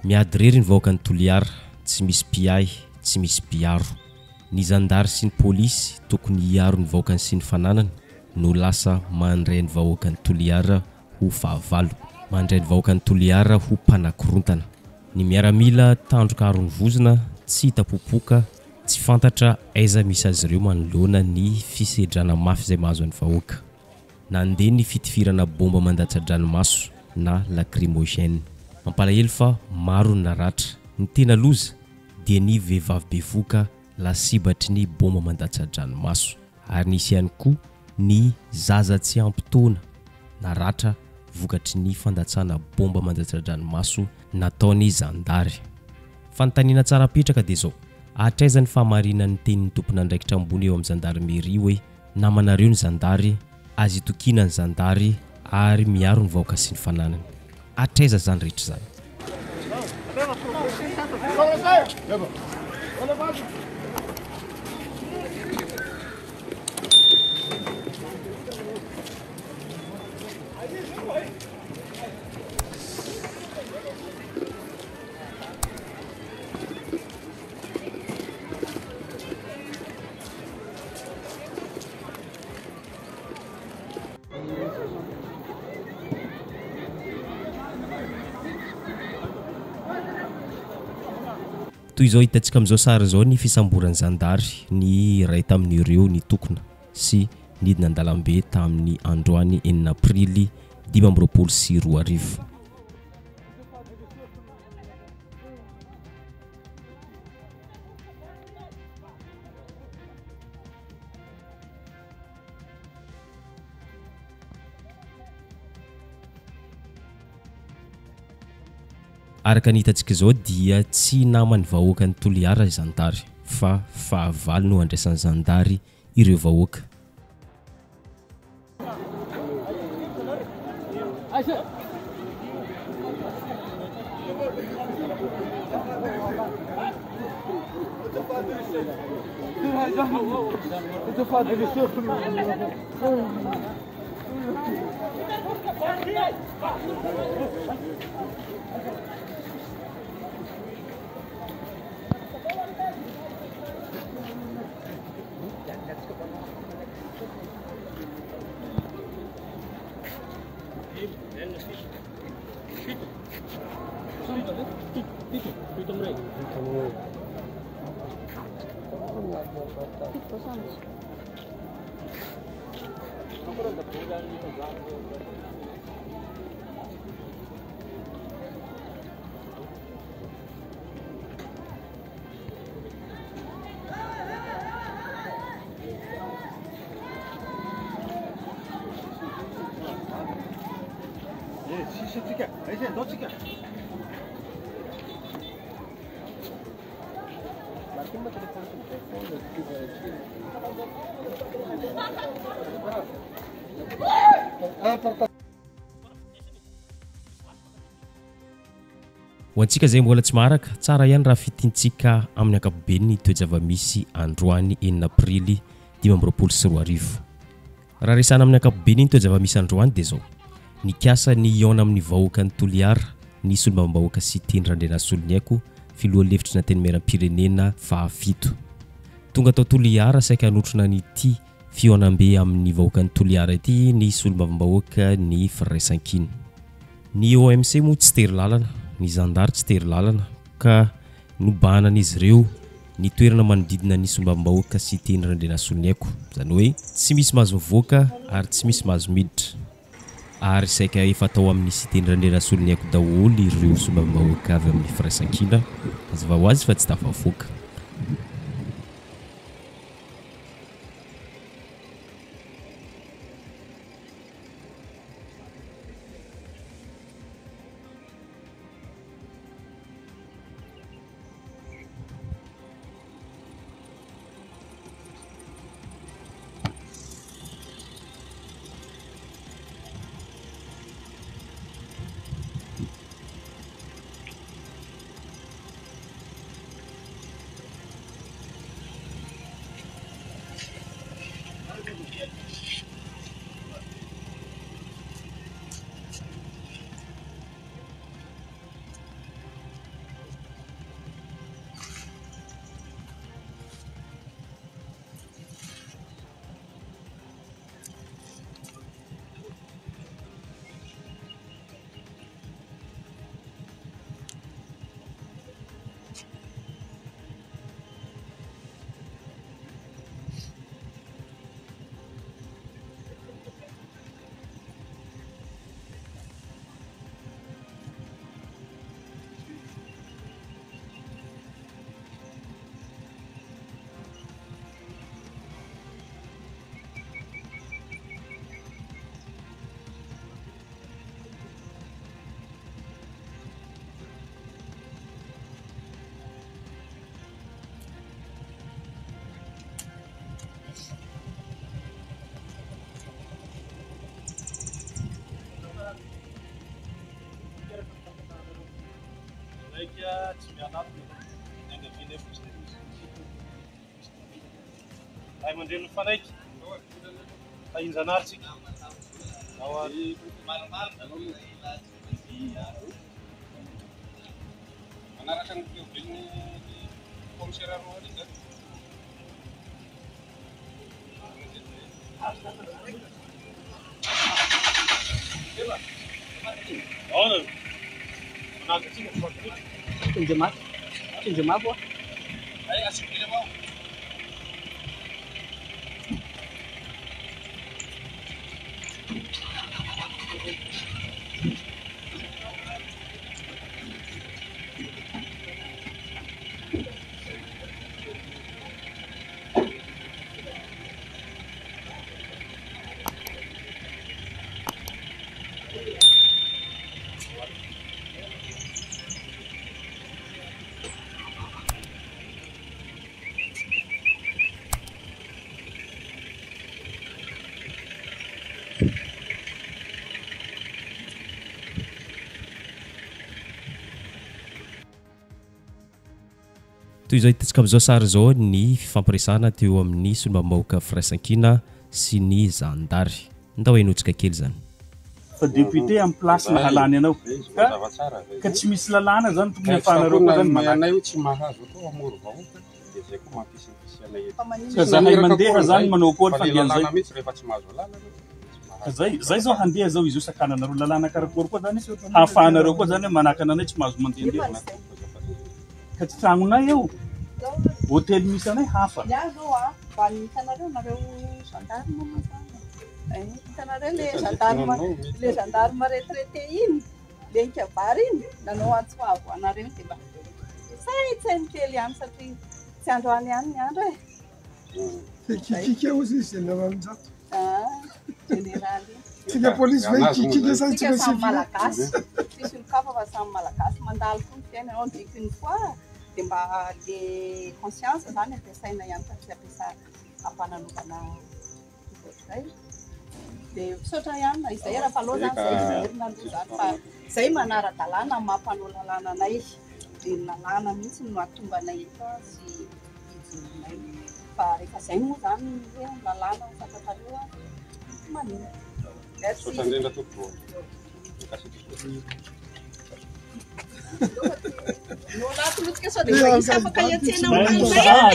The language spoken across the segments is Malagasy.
Miady rery ny vahoaka ny Toliara, tsy misy mpiay, tsy misy mpiaro. Ny zandary sy ny pôlisy tokony hiaro ny vahoakany sy ny fananany no lasa mandray ny vahoaka ny Toliara ho fahavalo, mandray ny vahoaka ny Toliara ho mpanakorontana. Ny miaramila tandroka arony vozona, tsy hitapopoka, tsy fantatra aiza misy azy ireo manoloana ny fisedrana mafy izay mahazo ny vahoaka. Nandeha ny fitifirana bomba mandatsa-dranomaso na lacrymogène. Mampalahelo fa maro ny naratra. Ny tena loza dia ny vehivavy bevoka lasibatry ny bomba mandatsa-dranomaso, ary nisy ihany koa ny zaza tsy ampy taona naratra vokatry ny fandatsana bomba mandatsa-dranomaso nataony zandary. Fanontaniana tsara petraka dia zao: atraiza ny fahamarinan'ny tenin'ny tompon'andraikitra ambony eo amin'ny zandarmeria hoe namanareo ny zandary, azy itokina ny zandary ary miaro ny vahoaka sy ny fananany. Atraiza zany rehetra zany? Toy izao hitantsika amin'izao sary izao ny fisamboran'ny zandary ny ray tamin'ireo ny tokona sy nidina an-dalambe tamin'ny androany 9 aprily 2024. Araka ny hitantsika izao dia tsy namany vahoaka ny Toliara zandary, fa fahavalo no andraisan'ny zandary ireo vahoaka. Ho antsika izay mbola tsy maharaka, tsara ihany raha fitiantsika amin'ny ankapobeny ny toe-java-misy androany 9 aprily 2024. Raha resana amin'ny ankapobeny ny toe-java-misy androany dia zao: nikasa ny iona amin'ny vahoaka ny Toliara, nisy olombam-bahoaka sy teny randrena soloniaiko filohalevitry na teny meram-pirenena fahafito. Tonga tao Toliara saika hanotrona nyity fioanam-be amin'ny vahoakan'ny Toliara ity ny solombavam-bahoaka ny firaisan-kina. Ny OMC moa tsy tery lalana, ny zandary tsy tery lalana ka nobanan'izy ireo ny toerana manodidina ny solombavam-bahoaka sy teny Randrenasolo ny haiko. Zany hoe tsy misy mahazo mivoaka ary tsy misy mahazo miditra. Ary saika efa tao amin'ny siteny Randrenasolo ny haiko daholo ireo solombavam-bahoaka avy amin'ny firaisan-kina. Mazava ho azy fa tsy tafavoaka. Ay mandreno fanaiky. Ay inzanartsika. Awari manaraka ny fioviny commissaire Arnold zany. Ona. Manaraka tsika fa Tinjema po. ay asikile mo. Toy izao hitantsika amin'izao sary izao ny fifampiresahana teo amin'ny solombavam-bahoaka firaisan-kina sy ny zandary. Ndao hainotsika kely zany. Fa député en place na halany anao. Ka tsy misy lalàna zany tokony afanareo koa zany manay io tsy mahazo atao amoro vahoaka dia zay koa mampisy anay ka zahay mandeha zany manao akory fandehan zay. mihitsy rehefa tsy mahazo lalana. Zay zao handeha zao izy sakananareo lalàna karakory koa zany hafanareo koa zany manaka anay tsy mahazo mandeha. Ka tsy tranonay eo. Hôtely misy anay hafa. Le gendarme retraité iny le nkabary iny nanao antsoavo anareo dia mba saitsy kely ihany satria tsy androany ihany ny andro e. Kika aussi c'est le même genre. Général Tika police veio kika sai tika tika samy malagasy tsisy olo-kafa fa samy malagasy mandalo fony fiaina ao ndriky ny fois dia mba le conscience zany ampiasaina ihany fa tsy ampiasa ampananovana zay. Dia misaotra ihany na izay raha faloha zany zay iverina aloha zany fa zay manara-dalàna mampanao lalàna anay dia ny lalàna mihitsy no ahatonga anay eto sy ijononay fa rehefa zay moa zany hoe lalàna fantatrareo manino. Sotra indrindra tompoko. No latolotsika sao dia isy afaka hiantsena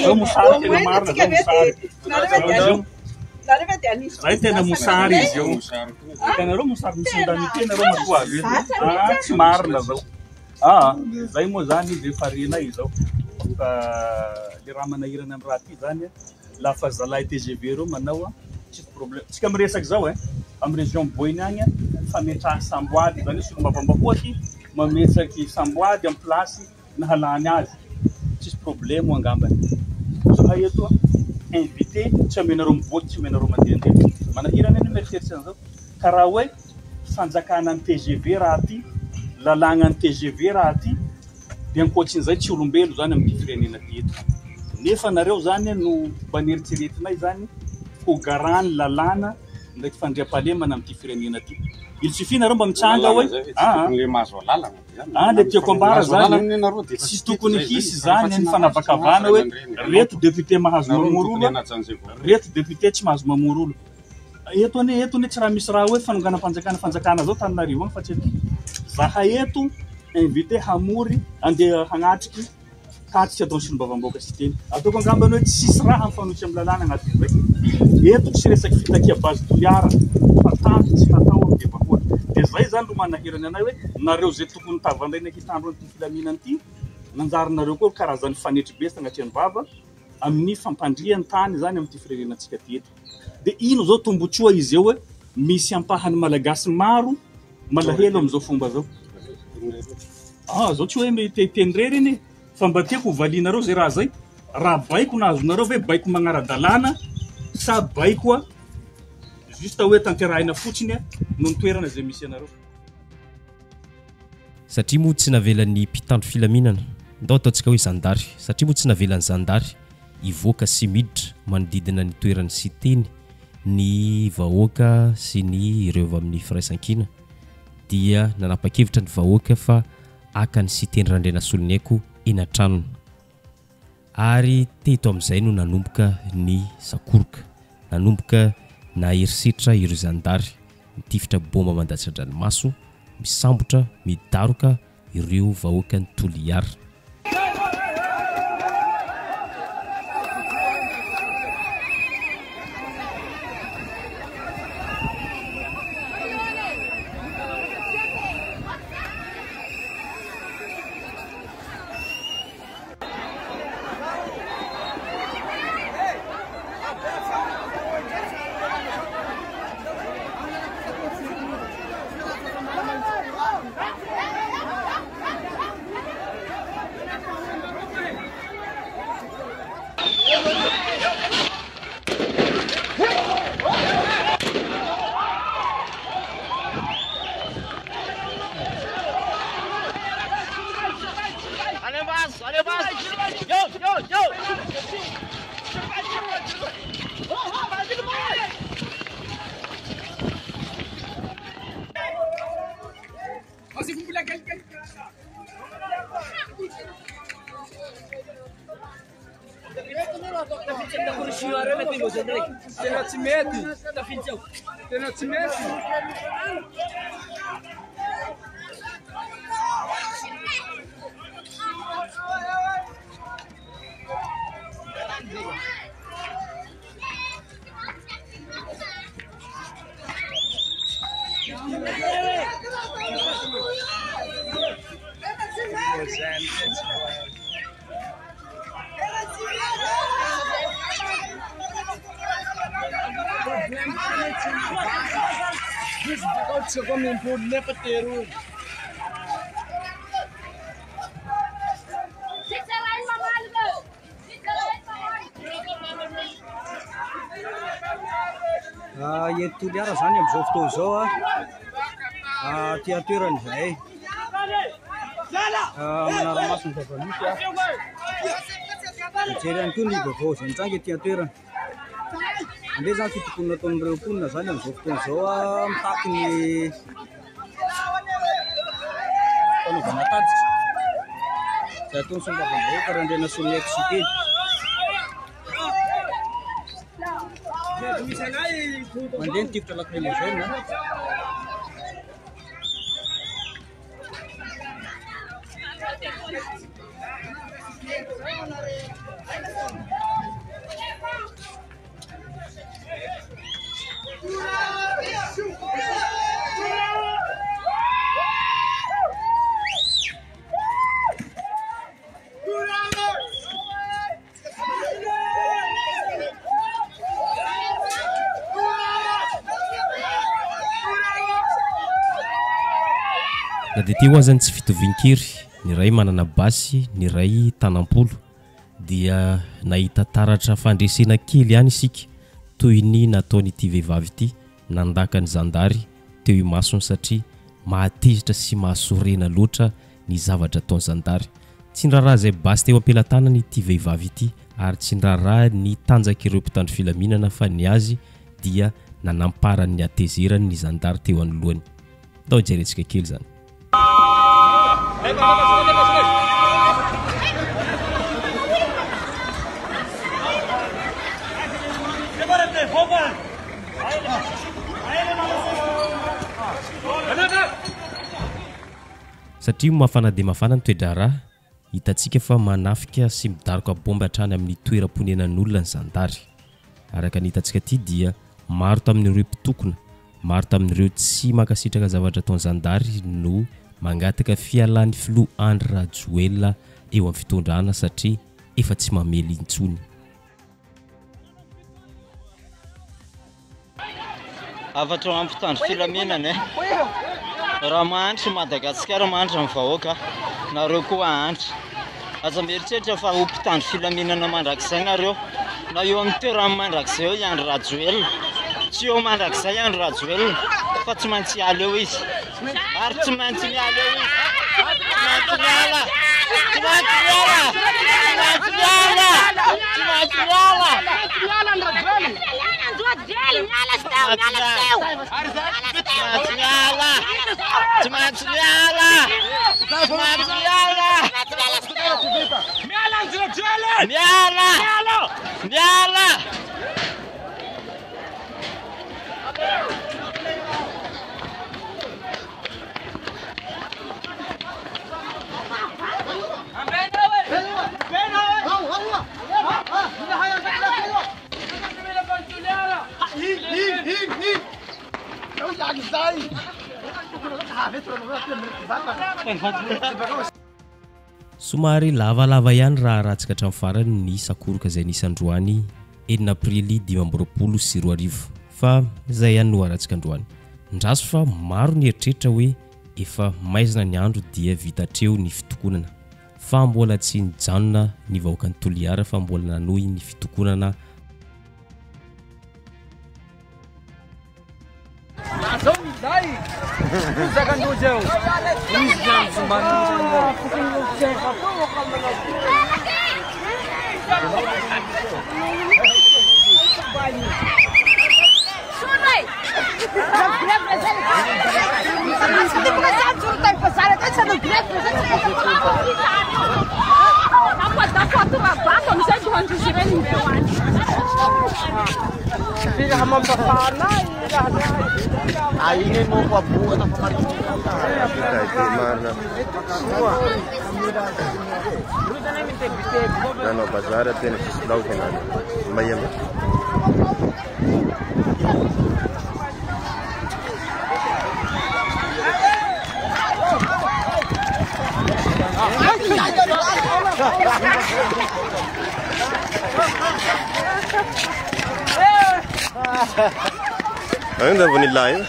zao mosary tena marina zao mosary nareo dia anisy zay tena mosary izy io hitanareo mosary misy andanity nareo matoa avy tsy marina zao zay moa zany izy efa renay zao fa le raha manahirana amin'ny raha ty zany lafa zalahy TGV reo manao tsy problème tsika miresaky zao amin'ny région Boiny agny fametraha samboady zany solo mavambahoaky mametsaky samboady amin'ny plasy nahalany azy tsisy problème angambany so hay eto invité tsy amenareo mivoaky tsy amenareo mandehandeha manahirana any mieritseritsy an'izao karaha hoe fanjakana ny TGV raha ty lalagna ny TGV raha ty dia ankoatsin'izay tsy olombelo zany amin'ny firenena ty eto nefa nareo zany no mba nieritseretinay zany ho garant ny lalàna ndraiky fandriam-pahalemana amin'ny firenena ty il suffit nareo mba mitsanga hoe le tiako ambara zany tsy tokony hisy zany ny fanavakavana hoe reto député mahazo mamorolo reto député tsy mahazo mamorolo eto ane tsy raha misy raha hoe fanonganam-panjakana zao taninarivo agny fa tsy aty zaha eto invité hamory andeha hagnatriky tatsika atao solombavam-boaka sy teny ataoko angambany hoe tsisy raha mifanotsy amin'ny lalàna agnatin'izay eto tsy resaky fitakia base toliara fatanty tsy fatao amin'ny debakoatra dia zay zany no manahirany anay hoe nareo zay tokony tavandraina kitandro an'ity filaminany ity nanjarinareo koa karazany fanetry be sagnatria ny vava amin'ny fampandriany tany zany amin'ity firenenantsika ty eto dia ino zao tombotsoa izy eo hoe misy ampahany malagasy maro malahelo amin'izao fomba zao zao tsy hoe tenireriny fa mba tiako hovalinareo zay raha zay raha baiko nahazonareo ve baiko magnara-dalàna sa baiko juste hoe tanterahina fotsiny no nitoerana zay misy anareo satria moa tsy navelan'ny mpitandro filaminana ndao ataontsika hoe zandary satria moa tsy navelan'ny zandary ivoaka sy miditra manodidina ny toerany sy teny ny vahoaka sy ny ireo avy amin'ny firaisan-kina dia nanapa-kevitra ny vahoaka fa aka ny siteny randrena solonyaiko eny an-tranony ary teto amin'izay no nanomboka ny sakoroka nanomboka na herisetra ireo zandary mitifitra bomba mandatsan-dranomaso misambotra midaroka ireo vahoaka ny toliara Tena tsy mety. Tena tsy mety. Você come um pouco, né, pateiro? Eto Toliara zany amin'izao fotoana izao ty atoeran'izay manaramaso ny zava-misy mijery ihany koa ny vaovao zay mitsangy ty atoerana andeha zany fitokonana ataon'ireo mponina zany amin'izao fotoana izao mitaky ny fanaovana tatitra zay ataony sombavambahoaka randrena solonyaiko sy teny mandeha nitifitra lacrymogène Na dia teo azany tsy fitovian-kiry, ny ray manana basy, ny ray tanampolo, dia nahita taratra fandresena kely ihany isika toy ny nataonyity vehivavy ity, nandaka ny zandary teo imasony satria mahatezitra sy mahasorena loatra ny zavatra ataony zandary. Tsy niraraha izay basy teo ampelantanany ity vehivavy ity ary tsy niraraha ny tanjak'ireo mpitandro filaminana fa ny azy dia nanamparany ny atezerany ny zandary teo anoloany. Tao jeretsika kely zany. Satria mafana dia mafana ny toedraraha, hitantsika fa manafika sy midaroka bomba hatrany amin'ny toeram-ponenan'olona ny zandary. Araka ny hitantsika ity dia maro tamin'ireo mpitokona, maro tamin'ireo tsy makasitraka zavatra ataony zandary no mangataka fialan'ny filoha Andry Rajoelina eo amin'ny fitondrana satria efa tsy mamely intsony. Avatra mampitandro filaminana raha mahantra Madagasikara mahantra amin'ny vahoaka nareo koa ahantra. Aza mieritreritra fa ho mpitandro filaminana mandrakizay nareo na eo amin'ny toerana mandrakizay eo i Andry Rajoelina. Tsy eo mandrakizay Andry Rajoelina fa tsy maintsy hiala eo izy ary tsy maintsy miala eo izy. Tsy maintsy miala. Tsy maintsy miala. Tsy maintsy miala. Tsy maintsy miala. Somary lavalava ihany raha ratsika hatramin'ny farany ny sakoroka izay nisy androany 9 aprily 2024 fa izay ihany no aratsika androany. Ndraso fa maro ny eritreritra hoe efa maizina ny andro dia vitatreo ny fitokonana fa mbola tsy nijanona ny vahoaka ny Toliara fa mbola nanohy ny fitokonana. Não, bazar apenas dá o canal. Miami. Ainda vou ir lá, hein?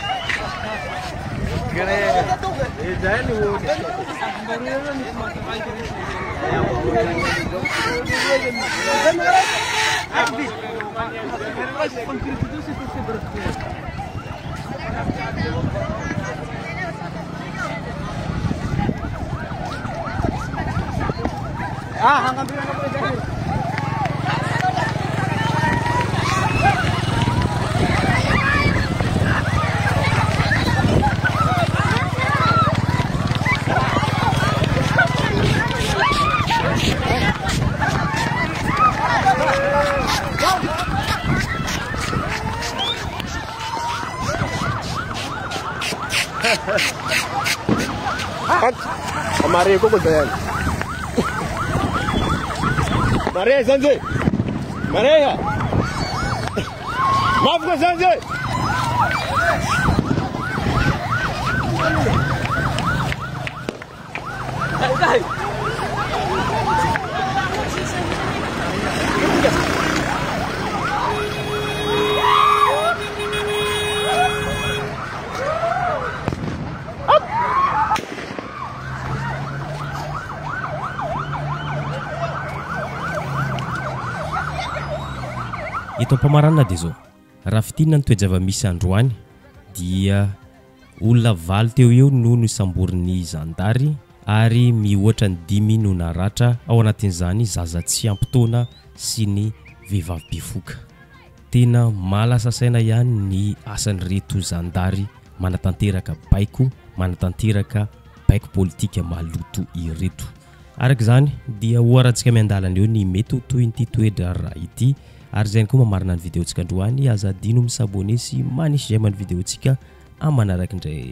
Amarelo como é? Mareha zany zay. Mareha. Mafika zany zay. Eto am-pamarana dia zao raha fitinana ny toejava-misy androany dia olona valo teo eo no nisamborin'ny zandary ary mihoatra ny 5 no naratra ao anatin'izany zaza tsy ampy-taona sy ny vehivavy befoka. Tena malasa saina ihany ny asan'ireto zandary manatanteraka baiko, manatanteraka baiko politika maloto ireto. Araka izany dia oharantsika miandalana eo ny mety toy ity toedra raha ity. Ary zay koa mamarina ny vidéontsika androany azadino misabone sy manisy j'aime ny vidéontsika amanaraka indray.